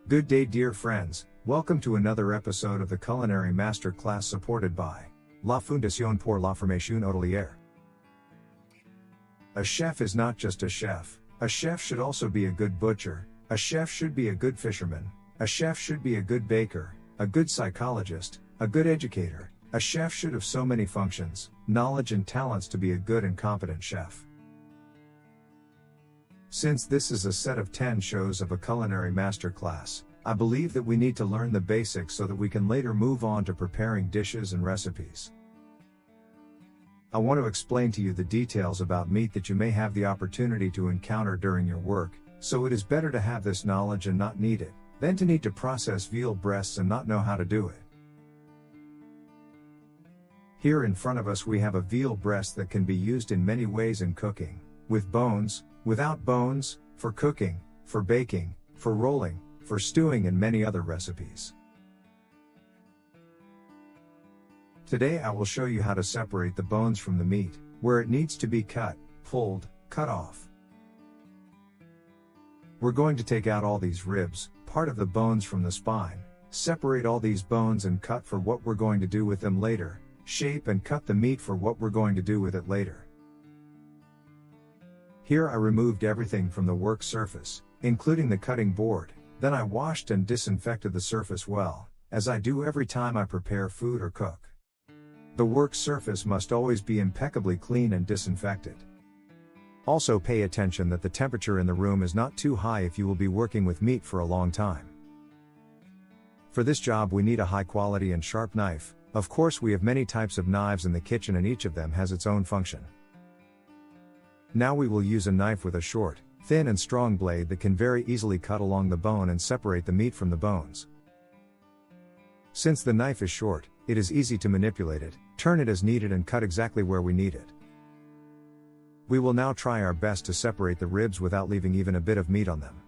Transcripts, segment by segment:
Good day, dear friends. Welcome to another episode of the Culinary Masterclass supported by la Fondation pour la Formation Hôtelière. A chef is not just a chef. A chef should also be a good butcher. A chef should be a good fisherman. A chef should be a good baker, a good psychologist, a good educator. A chef should have so many functions, knowledge and talents to be a good and competent chef. Since this is a set of 10 shows of a culinary masterclass, I believe that we need to learn the basics so that we can later move on to preparing dishes and recipes. I want to explain to you the details about meat that you may have the opportunity to encounter during your work, so it is better to have this knowledge and not need it, than to need to process veal breasts and not know how to do it. Here in front of us we have a veal breast that can be used in many ways in cooking, with bones, without bones, for cooking, for baking, for rolling, for stewing and many other recipes. Today I will show you how to separate the bones from the meat, where it needs to be cut, pulled, cut off. We're going to take out all these ribs, part of the bones from the spine, separate all these bones and cut for what we're going to do with them later, shape and cut the meat for what we're going to do with it later. Here I removed everything from the work surface, including the cutting board, then I washed and disinfected the surface well, as I do every time I prepare food or cook. The work surface must always be impeccably clean and disinfected. Also pay attention that the temperature in the room is not too high if you will be working with meat for a long time. For this job we need a high quality and sharp knife. Of course we have many types of knives in the kitchen and each of them has its own function. Now we will use a knife with a short, thin and strong blade that can very easily cut along the bone and separate the meat from the bones. Since the knife is short, it is easy to manipulate it, turn it as needed and cut exactly where we need it. We will now try our best to separate the ribs without leaving even a bit of meat on them.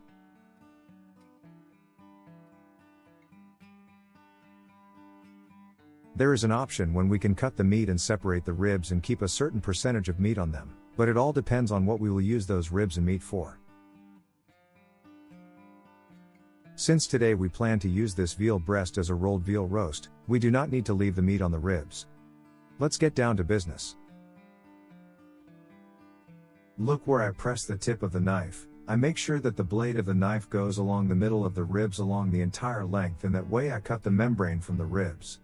There is an option when we can cut the meat and separate the ribs and keep a certain percentage of meat on them, but it all depends on what we will use those ribs and meat for. Since today we plan to use this veal breast as a rolled veal roast, we do not need to leave the meat on the ribs. Let's get down to business. Look where I press the tip of the knife. I make sure that the blade of the knife goes along the middle of the ribs along the entire length, and that way I cut the membrane from the ribs.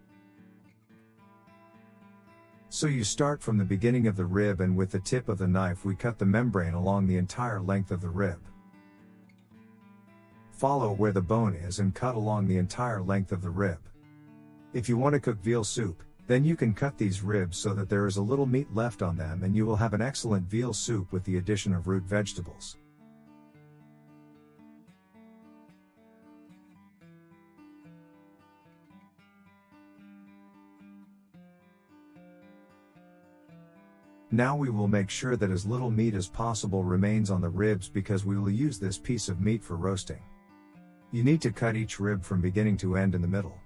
So you start from the beginning of the rib and with the tip of the knife we cut the membrane along the entire length of the rib. Follow where the bone is and cut along the entire length of the rib. If you want to cook veal soup, then you can cut these ribs so that there is a little meat left on them and you will have an excellent veal soup with the addition of root vegetables. Now we will make sure that as little meat as possible remains on the ribs because we will use this piece of meat for roasting. You need to cut each rib from beginning to end in the middle.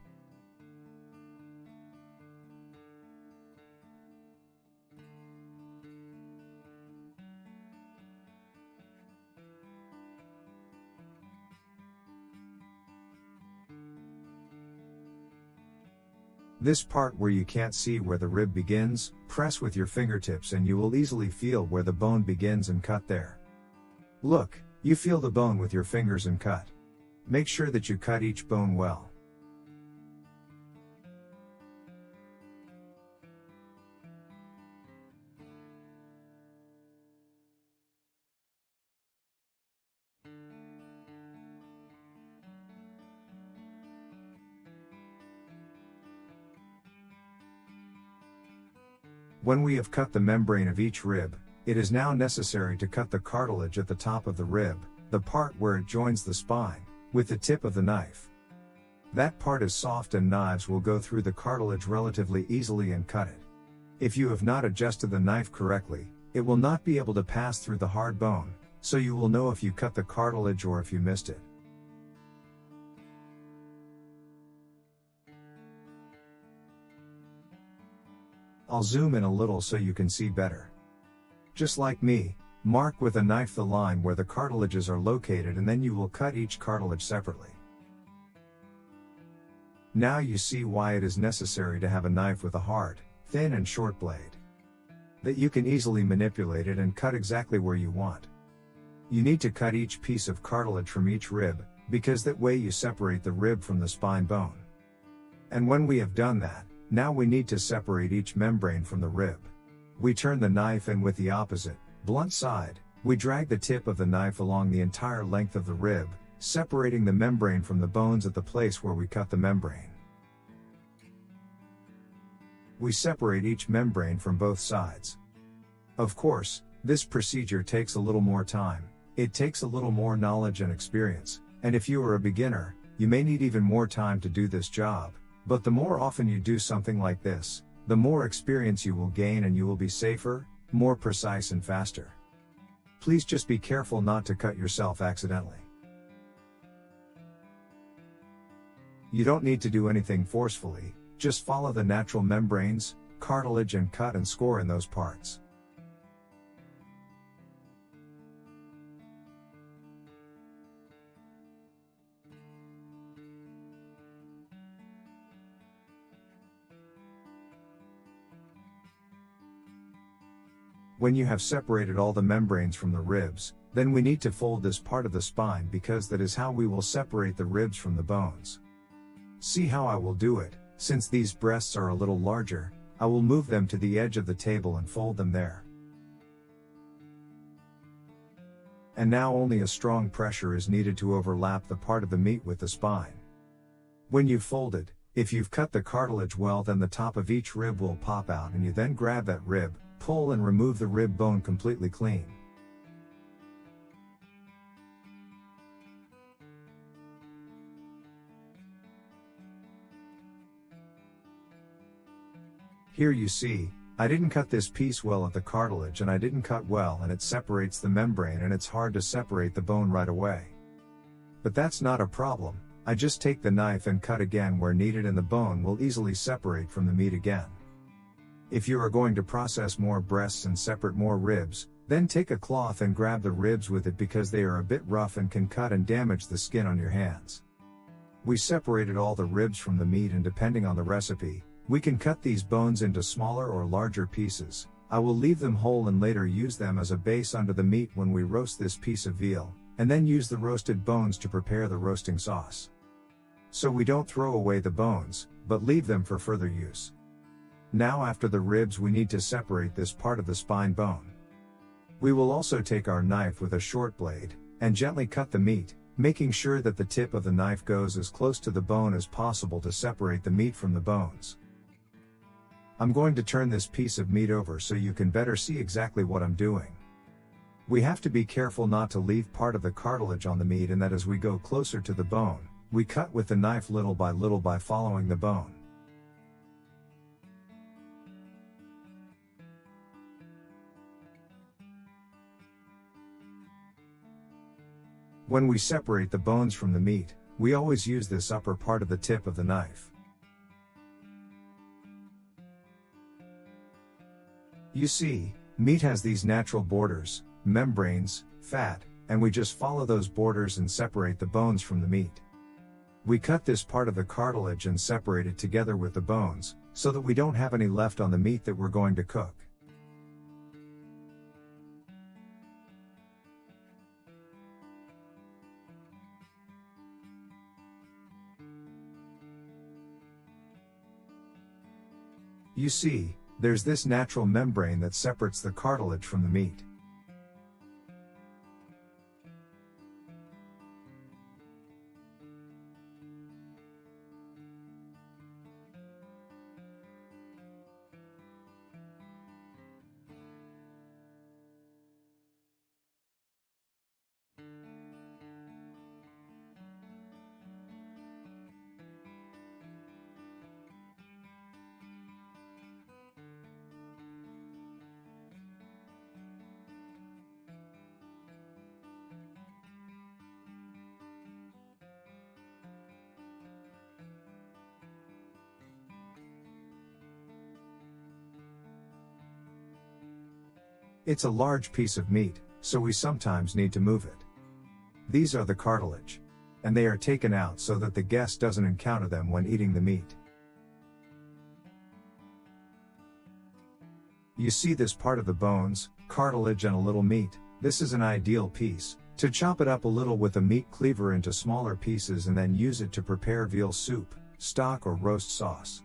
This part where you can't see where the rib begins, press with your fingertips and you will easily feel where the bone begins and cut there. Look, you feel the bone with your fingers and cut. Make sure that you cut each bone well. When we have cut the membrane of each rib, it is now necessary to cut the cartilage at the top of the rib, the part where it joins the spine, with the tip of the knife. That part is soft and knives will go through the cartilage relatively easily and cut it. If you have not adjusted the knife correctly, it will not be able to pass through the hard bone, so you will know if you cut the cartilage or if you missed it. I'll zoom in a little so you can see better. Just like me, mark with a knife the line where the cartilages are located and then you will cut each cartilage separately. Now you see why it is necessary to have a knife with a hard, thin and short blade. That you can easily manipulate it and cut exactly where you want. You need to cut each piece of cartilage from each rib, because that way you separate the rib from the spine bone. And when we have done that, now we need to separate each membrane from the rib. We turn the knife and with the opposite, blunt side, we drag the tip of the knife along the entire length of the rib, separating the membrane from the bones at the place where we cut the membrane. We separate each membrane from both sides. Of course, this procedure takes a little more time, it takes a little more knowledge and experience, and if you are a beginner, you may need even more time to do this job, but the more often you do something like this, the more experience you will gain and you will be safer, more precise and faster. Please just be careful not to cut yourself accidentally. You don't need to do anything forcefully, just follow the natural membranes, cartilage and cut and score in those parts. When you have separated all the membranes from the ribs, then we need to fold this part of the spine because that is how we will separate the ribs from the bones. See how I will do it. Since these breasts are a little larger, I will move them to the edge of the table and fold them there. And now only a strong pressure is needed to overlap the part of the meat with the spine. When you've folded, if you've cut the cartilage well, then the top of each rib will pop out and you then grab that rib, pull and remove the rib bone completely clean. Here you see, I didn't cut this piece well at the cartilage and I didn't cut well and it separates the membrane and it's hard to separate the bone right away. But that's not a problem, I just take the knife and cut again where needed and the bone will easily separate from the meat again. If you are going to process more breasts and separate more ribs, then take a cloth and grab the ribs with it because they are a bit rough and can cut and damage the skin on your hands. We separated all the ribs from the meat and depending on the recipe, we can cut these bones into smaller or larger pieces. I will leave them whole and later use them as a base under the meat when we roast this piece of veal, and then use the roasted bones to prepare the roasting sauce. So we don't throw away the bones, but leave them for further use. Now after the ribs we need to separate this part of the spine bone. We will also take our knife with a short blade, and gently cut the meat, making sure that the tip of the knife goes as close to the bone as possible to separate the meat from the bones. I'm going to turn this piece of meat over so you can better see exactly what I'm doing. We have to be careful not to leave part of the cartilage on the meat and that as we go closer to the bone, we cut with the knife little by following the bone. When we separate the bones from the meat, we always use this upper part of the tip of the knife. You see, meat has these natural borders, membranes, fat, and we just follow those borders and separate the bones from the meat. We cut this part of the cartilage and separate it together with the bones, so that we don't have any left on the meat that we're going to cook. You see, there's this natural membrane that separates the cartilage from the meat. It's a large piece of meat, so we sometimes need to move it. These are the cartilage. and they are taken out so that the guest doesn't encounter them when eating the meat. You see this part of the bones, cartilage and a little meat. This is an ideal piece to chop it up a little with a meat cleaver into smaller pieces and then use it to prepare veal soup, stock or roast sauce.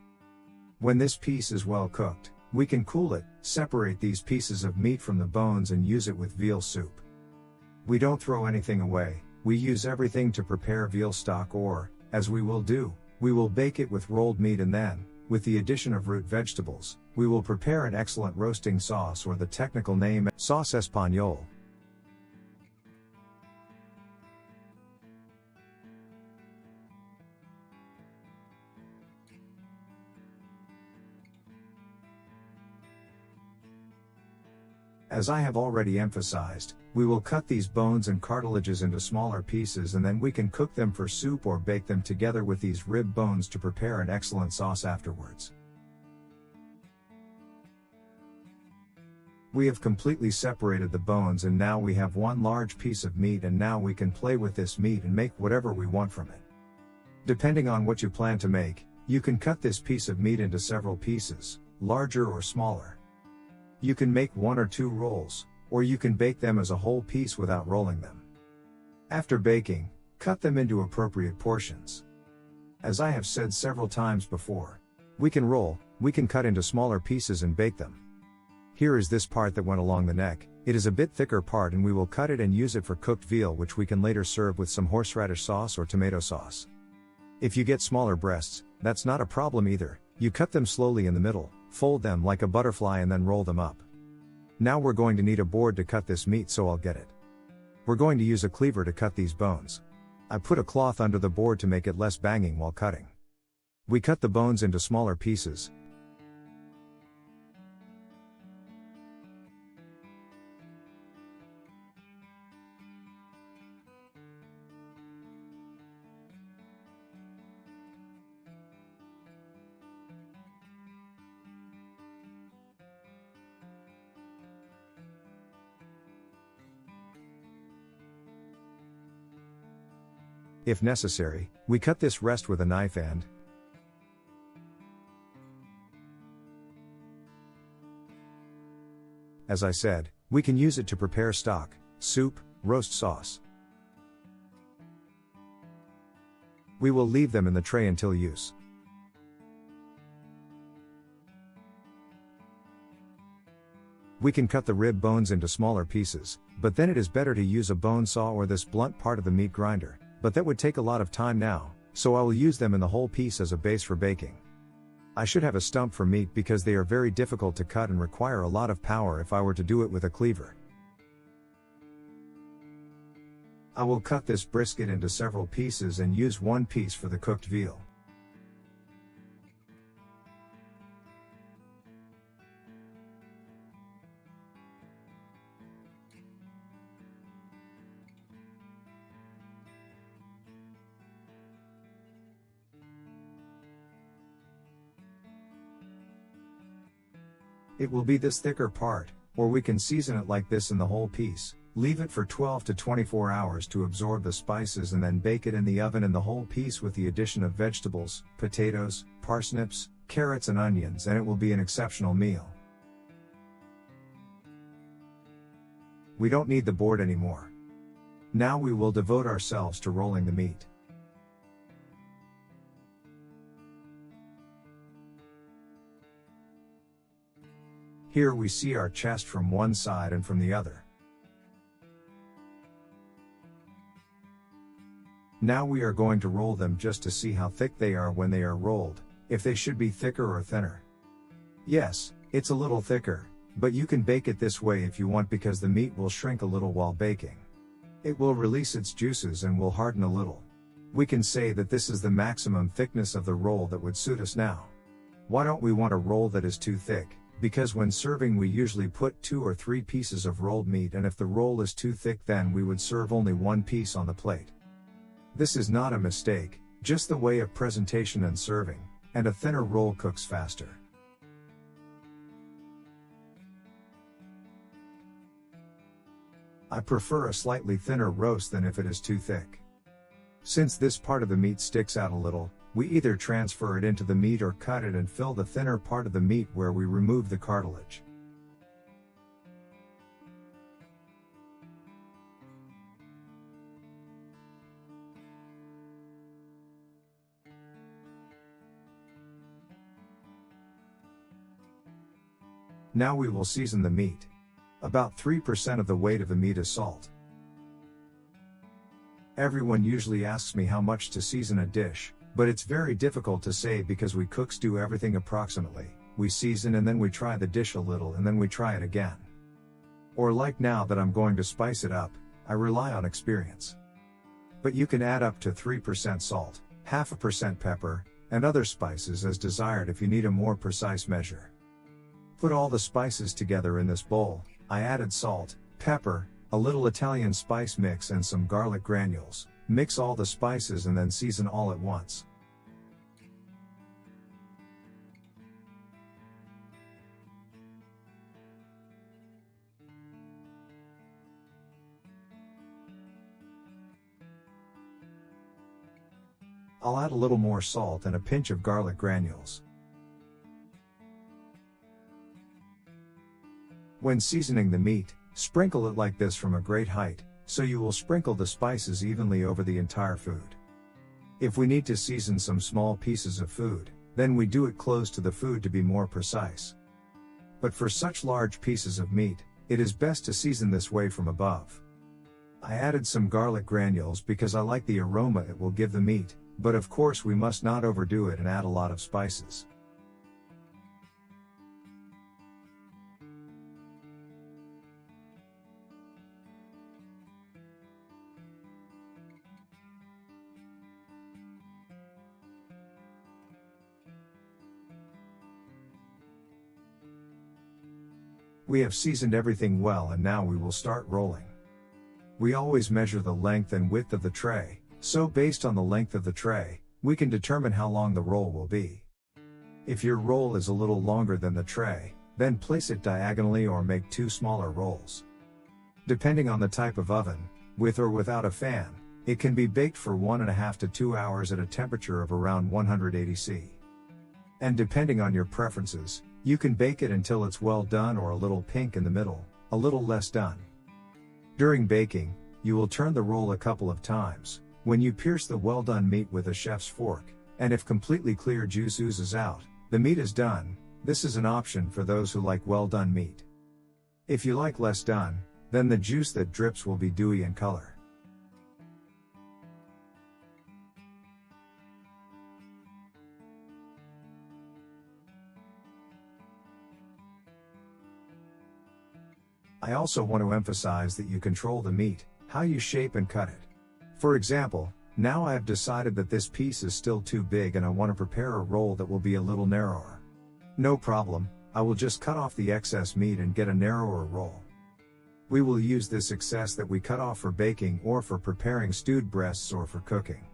When this piece is well cooked, we can cool it, separate these pieces of meat from the bones and use it with veal soup. We don't throw anything away, we use everything to prepare veal stock, or, as we will do, we will bake it with rolled meat and then, with the addition of root vegetables, we will prepare an excellent roasting sauce, or the technical name, sauce espagnole. As I have already emphasized, we will cut these bones and cartilages into smaller pieces and then we can cook them for soup or bake them together with these rib bones to prepare an excellent sauce afterwards. We have completely separated the bones and now we have one large piece of meat, and now we can play with this meat and make whatever we want from it. Depending on what you plan to make, you can cut this piece of meat into several pieces, larger or smaller. You can make 1 or 2 rolls, or you can bake them as a whole piece without rolling them. After baking, cut them into appropriate portions. As I have said several times before, we can roll, we can cut into smaller pieces and bake them. Here is this part that went along the neck. It is a bit thicker part and we will cut it and use it for cooked veal, which we can later serve with some horseradish sauce or tomato sauce. If you get smaller breasts, that's not a problem either. You cut them slowly in the middle, fold them like a butterfly and then roll them up. Now we're going to need a board to cut this meat, so I'll get it. We're going to use a cleaver to cut these bones. I put a cloth under the board to make it less banging while cutting. We cut the bones into smaller pieces. If necessary, we cut this rest with a knife and as I said, we can use it to prepare stock, soup, roast sauce. We will leave them in the tray until use. We can cut the rib bones into smaller pieces, but then it is better to use a bone saw or this blunt part of the meat grinder. But that would take a lot of time now, so I will use them in the whole piece as a base for baking. I should have a stump for meat because they are very difficult to cut and require a lot of power if I were to do it with a cleaver. I will cut this brisket into several pieces and use one piece for the cooked veal. It will be this thicker part, or we can season it like this in the whole piece, leave it for 12 to 24 hours to absorb the spices and then bake it in the oven in the whole piece with the addition of vegetables, potatoes, parsnips, carrots and onions, and it will be an exceptional meal. We don't need the board anymore. Now we will devote ourselves to rolling the meat. Here we see our chest from one side and from the other. Now we are going to roll them just to see how thick they are when they are rolled, if they should be thicker or thinner. Yes, it's a little thicker, but you can bake it this way if you want because the meat will shrink a little while baking. It will release its juices and will harden a little. We can say that this is the maximum thickness of the roll that would suit us now. Why don't we want a roll that is too thick? Because when serving we usually put 2 or 3 pieces of rolled meat, and if the roll is too thick then we would serve only one piece on the plate. This is not a mistake, just the way of presentation and serving, and a thinner roll cooks faster. I prefer a slightly thinner roast than if it is too thick. Since this part of the meat sticks out a little, we either transfer it into the meat or cut it and fill the thinner part of the meat where we remove the cartilage. Now we will season the meat. About 3% of the weight of the meat is salt. Everyone usually asks me how much to season a dish, but it's very difficult to say because we cooks do everything approximately. We season and then we try the dish a little and then we try it again. Or like now that I'm going to spice it up, I rely on experience. But you can add up to 3% salt, 0.5% pepper, and other spices as desired if you need a more precise measure. Put all the spices together in this bowl. I added salt, pepper, a little Italian spice mix and some garlic granules. Mix all the spices and then season all at once. I'll add a little more salt and a pinch of garlic granules. When seasoning the meat, sprinkle it like this from a great height, so you will sprinkle the spices evenly over the entire food. If we need to season some small pieces of food, then we do it close to the food to be more precise. But for such large pieces of meat, it is best to season this way from above. I added some garlic granules because I like the aroma it will give the meat, but of course we must not overdo it and add a lot of spices. We have seasoned everything well and now we will start rolling. We always measure the length and width of the tray, so based on the length of the tray, we can determine how long the roll will be. If your roll is a little longer than the tray, then place it diagonally or make 2 smaller rolls. Depending on the type of oven, with or without a fan, it can be baked for 1.5 to 2 hours at a temperature of around 180 C. And depending on your preferences, you can bake it until it's well done or a little pink in the middle, a little less done. During baking, you will turn the roll a couple of times. When you pierce the well done meat with a chef's fork, and if completely clear juice oozes out, the meat is done. This is an option for those who like well done meat. If you like less done, then the juice that drips will be dewy in color. I also want to emphasize that you control the meat, how you shape and cut it. For example, now I have decided that this piece is still too big and I want to prepare a roll that will be a little narrower. No problem, I will just cut off the excess meat and get a narrower roll. We will use this excess that we cut off for baking or for preparing stewed breasts or for cooking.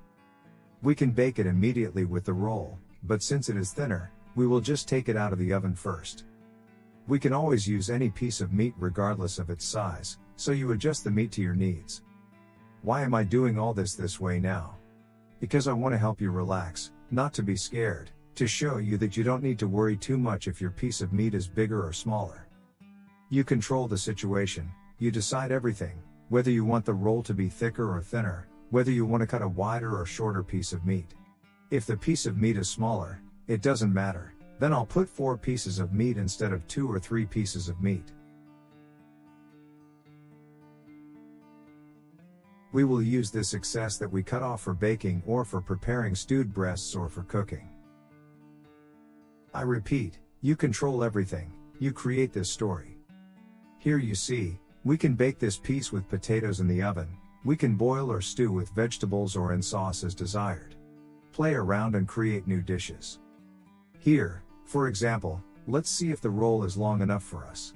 We can bake it immediately with the roll, but since it is thinner, we will just take it out of the oven first. We can always use any piece of meat regardless of its size, so you adjust the meat to your needs. Why am I doing all this way now? Because I want to help you relax, not to be scared, to show you that you don't need to worry too much if your piece of meat is bigger or smaller. You control the situation, you decide everything, whether you want the roll to be thicker or thinner, whether you want to cut a wider or shorter piece of meat. If the piece of meat is smaller, it doesn't matter. Then I'll put 4 pieces of meat instead of 2 or 3 pieces of meat. We will use this excess that we cut off for baking or for preparing stewed breasts or for cooking. I repeat, you control everything, you create this story. Here you see, we can bake this piece with potatoes in the oven, we can boil or stew with vegetables or in sauce as desired. Play around and create new dishes. Here, for example, let's see if the roll is long enough for us.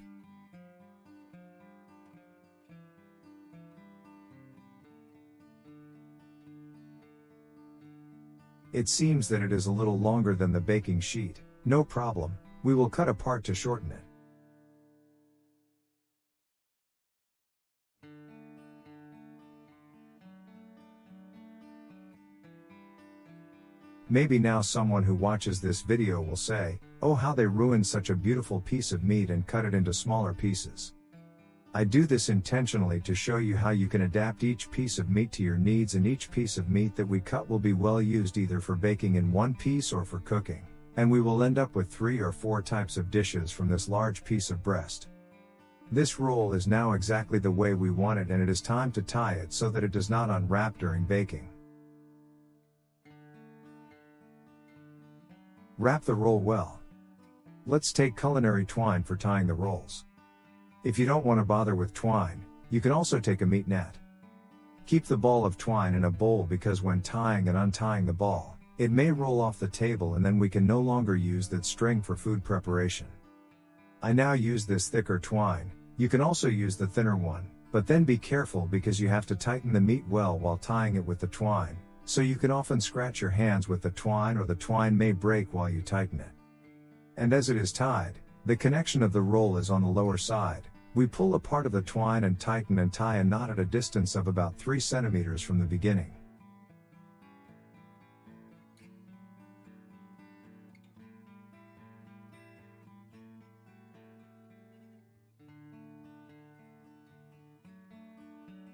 It seems that it is a little longer than the baking sheet. No problem, we will cut a part to shorten it. Maybe now someone who watches this video will say, "Oh, how they ruined such a beautiful piece of meat and cut it into smaller pieces." I do this intentionally to show you how you can adapt each piece of meat to your needs, and each piece of meat that we cut will be well used either for baking in one piece or for cooking, and we will end up with 3 or 4 types of dishes from this large piece of breast. This roll is now exactly the way we want it, and it is time to tie it so that it does not unwrap during baking. Wrap the roll well. Let's take culinary twine for tying the rolls. If you don't want to bother with twine, you can also take a meat net. Keep the ball of twine in a bowl, because when tying and untying the ball, it may roll off the table and then we can no longer use that string for food preparation. I now use this thicker twine. You can also use the thinner one, but then be careful because you have to tighten the meat well while tying it with the twine, so you can often scratch your hands with the twine or the twine may break while you tighten it. And as it is tied, the connection of the roll is on the lower side. We pull a part of the twine and tighten and tie a knot at a distance of about 3 centimeters from the beginning.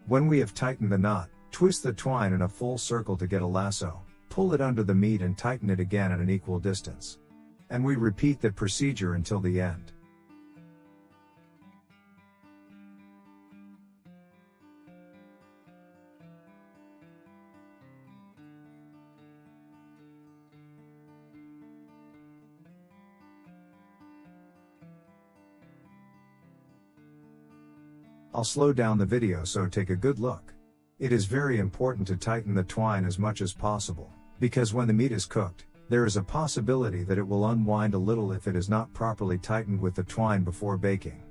When we have tightened the knot, twist the twine in a full circle to get a lasso, pull it under the meat and tighten it again at an equal distance. And we repeat that procedure until the end. I'll slow down the video so take a good look. It is very important to tighten the twine as much as possible, because when the meat is cooked, there is a possibility that it will unwind a little if it is not properly tightened with the twine before baking.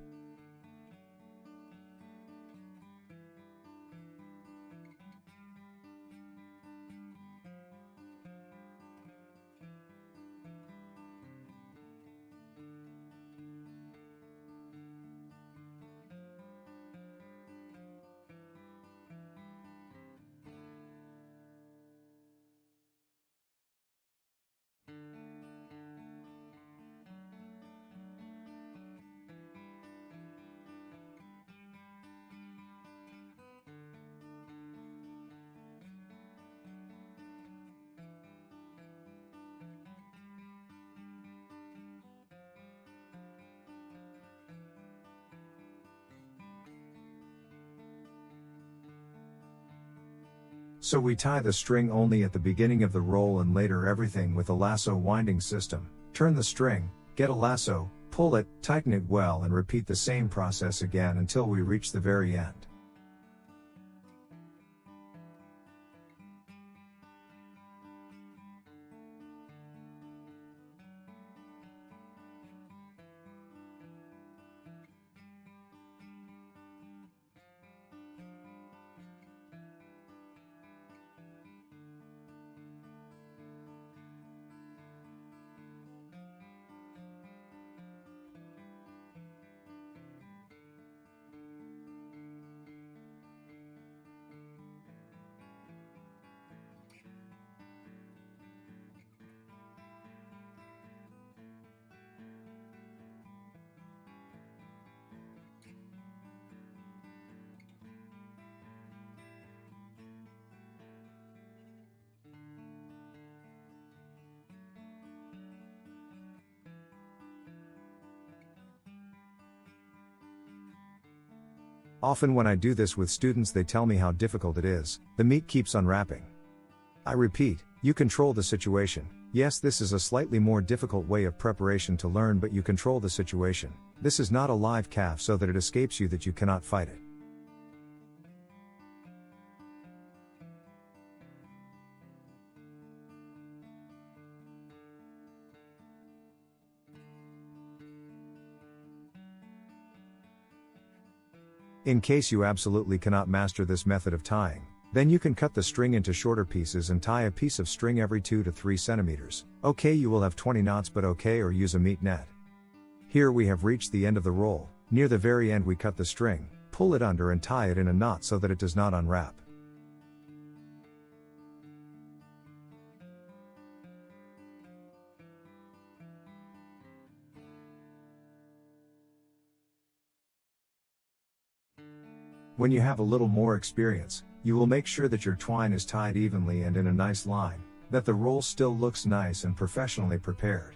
So we tie the string only at the beginning of the roll and later everything with a lasso winding system. Turn the string, get a lasso, pull it, tighten it well and repeat the same process again until we reach the very end. Often when I do this with students, they tell me how difficult it is. The meat keeps unwrapping. I repeat, you control the situation. Yes, this is a slightly more difficult way of preparation to learn, but you control the situation. This is not a live calf so that it escapes you that you cannot fight it. In case you absolutely cannot master this method of tying, then you can cut the string into shorter pieces and tie a piece of string every 2 to 3 centimeters. Okay, you will have 20 knots, but okay, or use a meat net. Here we have reached the end of the roll. Near the very end we cut the string, pull it under and tie it in a knot so that it does not unwrap. When you have a little more experience, you will make sure that your twine is tied evenly and in a nice line, that the roll still looks nice and professionally prepared.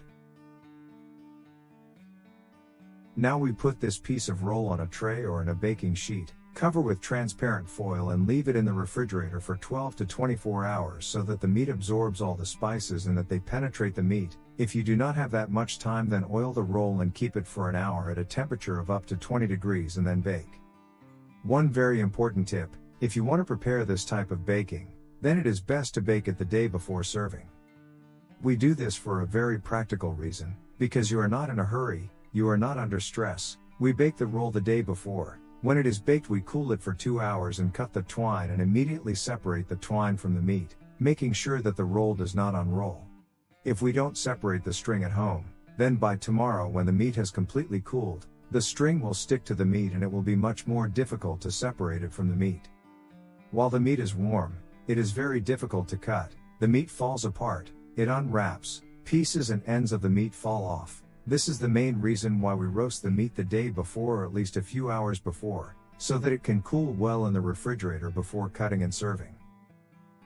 Now we put this piece of roll on a tray or in a baking sheet, cover with transparent foil and leave it in the refrigerator for 12 to 24 hours so that the meat absorbs all the spices and that they penetrate the meat. If you do not have that much time, then oil the roll and keep it for an hour at a temperature of up to 20 degrees and then bake. One very important tip: if you want to prepare this type of baking, then it is best to bake it the day before serving. We do this for a very practical reason, because you are not in a hurry, you are not under stress. We bake the roll the day before. When it is baked, we cool it for 2 hours and cut the twine and immediately separate the twine from the meat, making sure that the roll does not unroll. If we don't separate the string at home, then by tomorrow, when the meat has completely cooled, the string will stick to the meat and it will be much more difficult to separate it from the meat. While the meat is warm, it is very difficult to cut. The meat falls apart, it unwraps, pieces and ends of the meat fall off. This is the main reason why we roast the meat the day before, or at least a few hours before, so that it can cool well in the refrigerator before cutting and serving.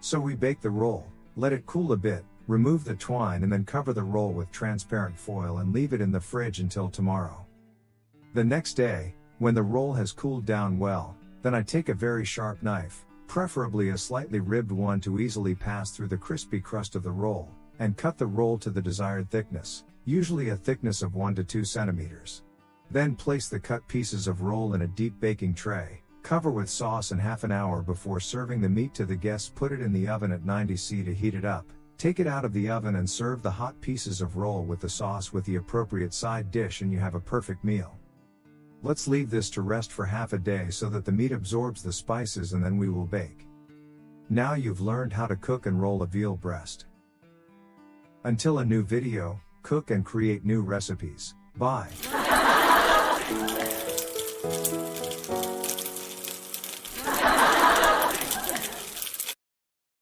So we bake the roll, let it cool a bit, remove the twine and then cover the roll with transparent foil and leave it in the fridge until tomorrow. The next day, when the roll has cooled down well, then I take a very sharp knife, preferably a slightly ribbed one to easily pass through the crispy crust of the roll, and cut the roll to the desired thickness, usually a thickness of 1 to 2 centimeters. Then place the cut pieces of roll in a deep baking tray, cover with sauce, and half an hour before serving the meat to the guests, put it in the oven at 90°C to heat it up. Take it out of the oven and serve the hot pieces of roll with the sauce with the appropriate side dish, and you have a perfect meal. Let's leave this to rest for half a day so that the meat absorbs the spices, and then we will bake. Now you've learned how to cook and roll a veal breast. Until a new video, cook and create new recipes. Bye.